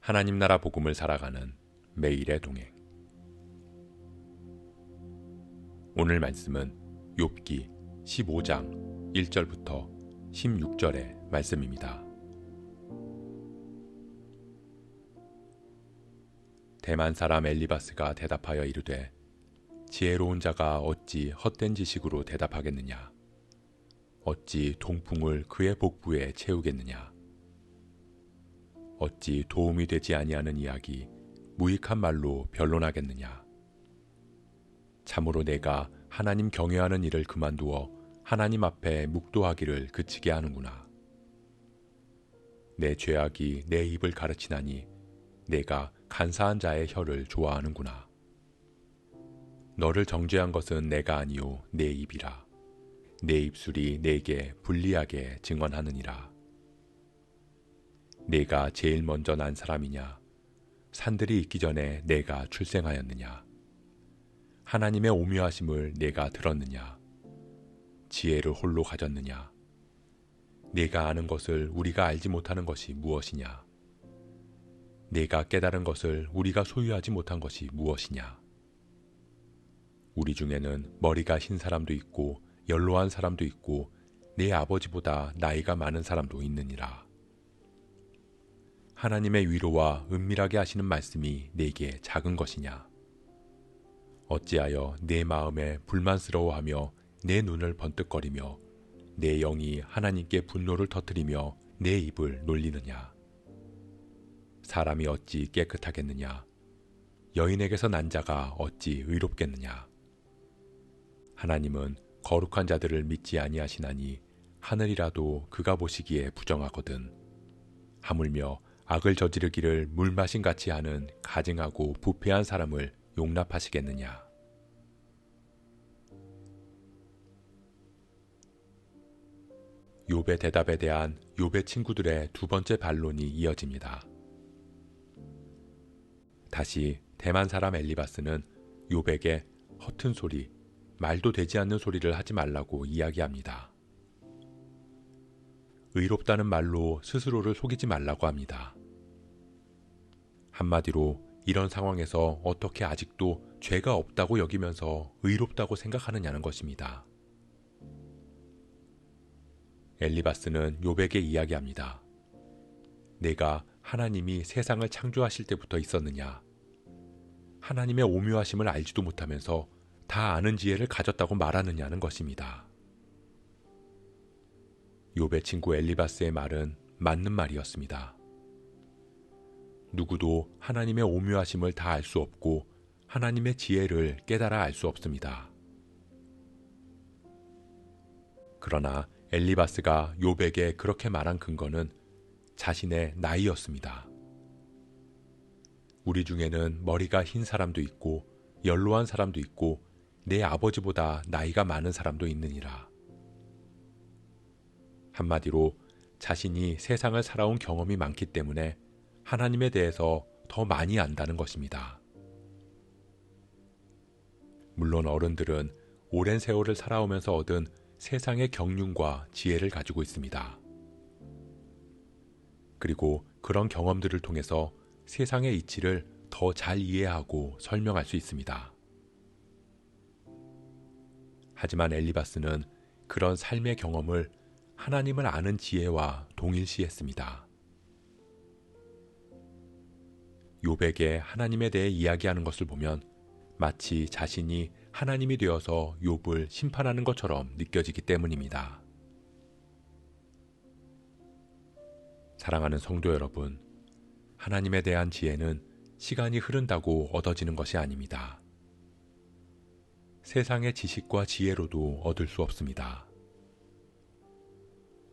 하나님 나라 복음을 살아가는 매일의 동행. 오늘 말씀은 욥기 15장 1절부터 16절의 말씀입니다. 대만 사람 엘리바스가 대답하여 이르되 지혜로운 자가 어찌 헛된 지식으로 대답하겠느냐? 어찌 동풍을 그의 복부에 채우겠느냐? 어찌 도움이 되지 아니하는 이야기 무익한 말로 변론하겠느냐? 참으로 내가 하나님 경외하는 일을 그만두어 하나님 앞에 묵도하기를 그치게 하는구나. 내 죄악이 내 입을 가르치나니 내가 간사한 자의 혀를 좋아하는구나. 너를 정죄한 것은 내가 아니요 내 입이라. 내 입술이 내게 불리하게 증언하느니라. 내가 제일 먼저 난 사람이냐? 산들이 있기 전에 내가 출생하였느냐? 하나님의 오묘하심을 내가 들었느냐? 지혜를 홀로 가졌느냐? 내가 아는 것을 우리가 알지 못하는 것이 무엇이냐? 내가 깨달은 것을 우리가 소유하지 못한 것이 무엇이냐? 우리 중에는 머리가 흰 사람도 있고 연로한 사람도 있고 내 아버지보다 나이가 많은 사람도 있느니라. 하나님의 위로와 은밀하게 하시는 말씀이 내게 작은 것이냐? 어찌하여 내 마음에 불만스러워하며 내 눈을 번뜩거리며 내 영이 하나님께 분노를 터뜨리며 내 입을 놀리느냐? 사람이 어찌 깨끗하겠느냐? 여인에게서 난 자가 어찌 의롭겠느냐? 하나님은 거룩한 자들을 믿지 아니하시나니 하늘이라도 그가 보시기에 부정하거든. 하물며 악을 저지르기를 물마신같이 하는 가증하고 부패한 사람을 용납하시겠느냐? 욥의 대답에 대한 욥의 친구들의 두 번째 반론이 이어집니다. 다시 대만 사람 엘리바스는 욥에게 허튼 소리, 말도 되지 않는 소리를 하지 말라고 이야기합니다. 의롭다는 말로 스스로를 속이지 말라고 합니다. 한마디로 이런 상황에서 어떻게 아직도 죄가 없다고 여기면서 의롭다고 생각하느냐는 것입니다. 엘리바스는 욥에게 이야기합니다. 내가 하나님이 세상을 창조하실 때부터 있었느냐? 하나님의 오묘하심을 알지도 못하면서 다 아는 지혜를 가졌다고 말하느냐는 것입니다. 욥의 친구 엘리바스의 말은 맞는 말이었습니다. 누구도 하나님의 오묘하심을 다 알 수 없고 하나님의 지혜를 깨달아 알 수 없습니다. 그러나 엘리바스가 욥에게 그렇게 말한 근거는 자신의 나이였습니다. 우리 중에는 머리가 흰 사람도 있고 연로한 사람도 있고 내 아버지보다 나이가 많은 사람도 있느니라. 한마디로 자신이 세상을 살아온 경험이 많기 때문에 하나님에 대해서 더 많이 안다는 것입니다. 물론 어른들은 오랜 세월을 살아오면서 얻은 세상의 경륜과 지혜를 가지고 있습니다. 그리고 그런 경험들을 통해서 세상의 이치를 더 잘 이해하고 설명할 수 있습니다. 하지만 엘리바스는 그런 삶의 경험을 하나님을 아는 지혜와 동일시했습니다. 욥에게 하나님에 대해 이야기하는 것을 보면 마치 자신이 하나님이 되어서 욥을 심판하는 것처럼 느껴지기 때문입니다. 사랑하는 성도 여러분, 하나님에 대한 지혜는 시간이 흐른다고 얻어지는 것이 아닙니다. 세상의 지식과 지혜로도 얻을 수 없습니다.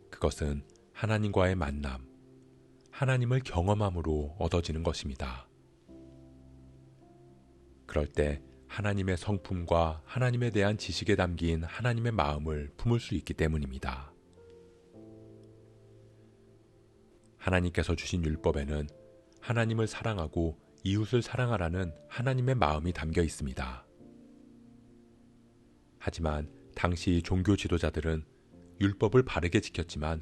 그것은 하나님과의 만남, 하나님을 경험함으로 얻어지는 것입니다. 그럴 때 하나님의 성품과 하나님에 대한 지식에 담긴 하나님의 마음을 품을 수 있기 때문입니다. 하나님께서 주신 율법에는 하나님을 사랑하고 이웃을 사랑하라는 하나님의 마음이 담겨 있습니다. 하지만 당시 종교 지도자들은 율법을 바르게 지켰지만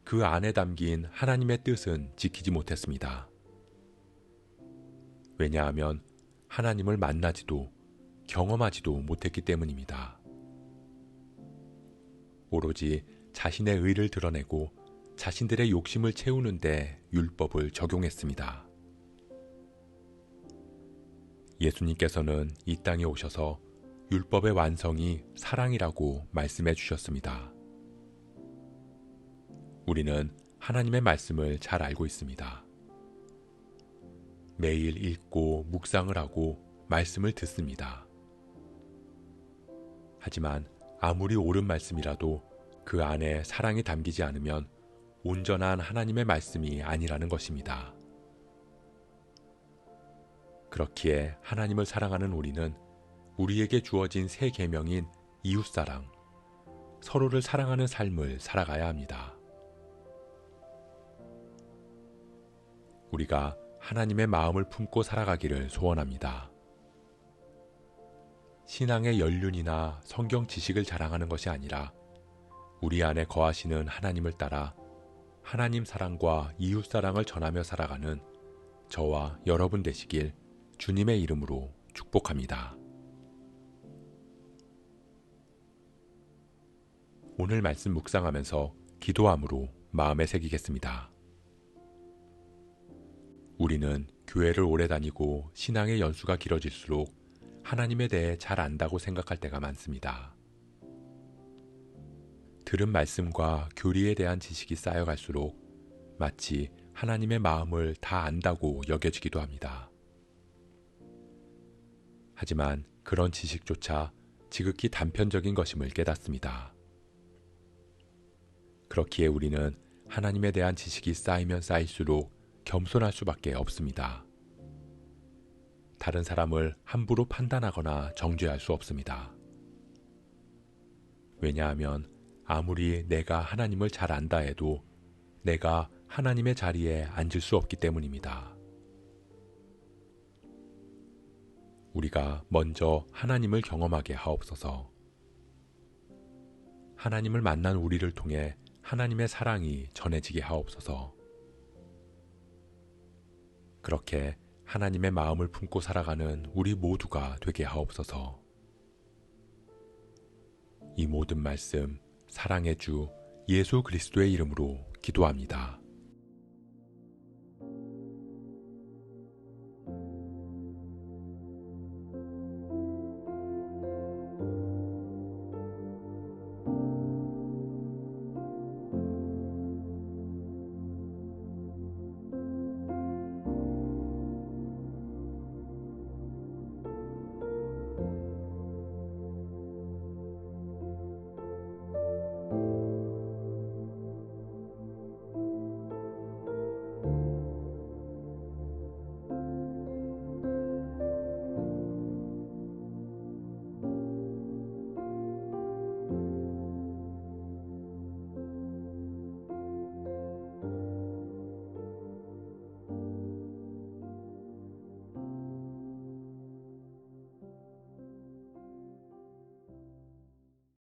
그 안에 담긴 하나님의 뜻은 지키지 못했습니다. 왜냐하면 하나님을 만나지도 경험하지도 못했기 때문입니다. 오로지 자신의 의를 드러내고 자신들의 욕심을 채우는데 율법을 적용했습니다. 예수님께서는 이 땅에 오셔서 율법의 완성이 사랑이라고 말씀해 주셨습니다. 우리는 하나님의 말씀을 잘 알고 있습니다. 매일 읽고 묵상을 하고 말씀을 듣습니다. 하지만 아무리 옳은 말씀이라도 그 안에 사랑이 담기지 않으면 온전한 하나님의 말씀이 아니라는 것입니다. 그렇기에 하나님을 사랑하는 우리는 우리에게 주어진 새 계명인 이웃사랑, 서로를 사랑하는 삶을 살아가야 합니다. 우리가 하나님의 마음을 품고 살아가기를 소원합니다. 신앙의 연륜이나 성경 지식을 자랑하는 것이 아니라 우리 안에 거하시는 하나님을 따라 하나님 사랑과 이웃 사랑을 전하며 살아가는 저와 여러분 되시길 주님의 이름으로 축복합니다. 오늘 말씀 묵상하면서 기도함으로 마음에 새기겠습니다. 우리는 교회를 오래 다니고 신앙의 연수가 길어질수록 하나님에 대해 잘 안다고 생각할 때가 많습니다. 들은 말씀과 교리에 대한 지식이 쌓여갈수록 마치 하나님의 마음을 다 안다고 여겨지기도 합니다. 하지만 그런 지식조차 지극히 단편적인 것임을 깨닫습니다. 그렇기에 우리는 하나님에 대한 지식이 쌓이면 쌓일수록 겸손할 수밖에 없습니다. 다른 사람을 함부로 판단하거나 정죄할 수 없습니다. 왜냐하면 아무리 내가 하나님을 잘 안다 해도 내가 하나님의 자리에 앉을 수 없기 때문입니다. 우리가 먼저 하나님을 경험하게 하옵소서. 하나님을 만난 우리를 통해 하나님의 사랑이 전해지게 하옵소서. 그렇게 하나님의 마음을 품고 살아가는 우리 모두가 되게 하옵소서. 이 모든 말씀 사랑의 주 예수 그리스도의 이름으로 기도합니다.